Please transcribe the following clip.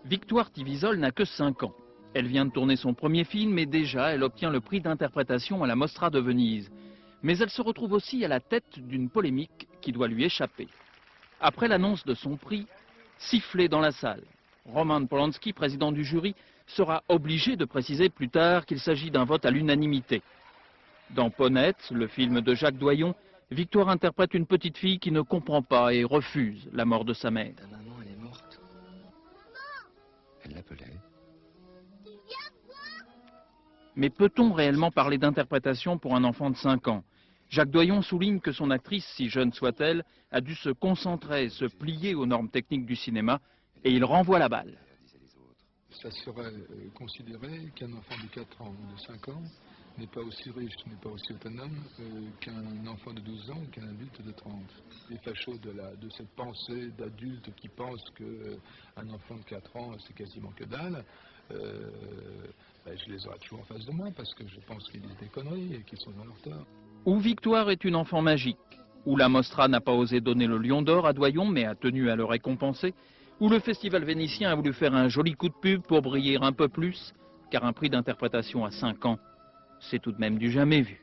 Victoire Tivisol n'a que 5 ans. Elle vient de tourner son premier film et déjà elle obtient le prix d'interprétation à la Mostra de Venise. Mais elle se retrouve aussi à la tête d'une polémique qui doit lui échapper. Après l'annonce de son prix, sifflé dans la salle. Roman Polanski, président du jury, sera obligé de préciser plus tard qu'il s'agit d'un vote à l'unanimité. Dans Paunette, le film de Jacques Doyon, Victoire interprète une petite fille qui ne comprend pas et refuse la mort de sa mère. Ta maman, elle est morte. Elle l'appelait. Mais peut-on réellement parler d'interprétation pour un enfant de 5 ans? Jacques Doyon souligne que son actrice, si jeune soit-elle, a dû se concentrer, se plier aux normes techniques du cinéma, et il renvoie la balle. Ça serait considéré qu'un enfant de 4 ans ou de 5 ans n'est pas aussi riche, n'est pas aussi autonome qu'un enfant de 12 ans ou qu'un adulte de 30. Les fachos de cette pensée d'adulte qui pense qu'un enfant de 4 ans c'est quasiment que dalle, je les aurai toujours en face de moi parce que je pense qu'ils disent des conneries et qu'ils sont dans leur tort. Où Victoire est une enfant magique, où la Mostra n'a pas osé donner le Lion d'Or à Doyon mais a tenu à le récompenser, où le Festival vénitien a voulu faire un joli coup de pub pour briller un peu plus, car un prix d'interprétation à 5 ans, c'est tout de même du jamais vu.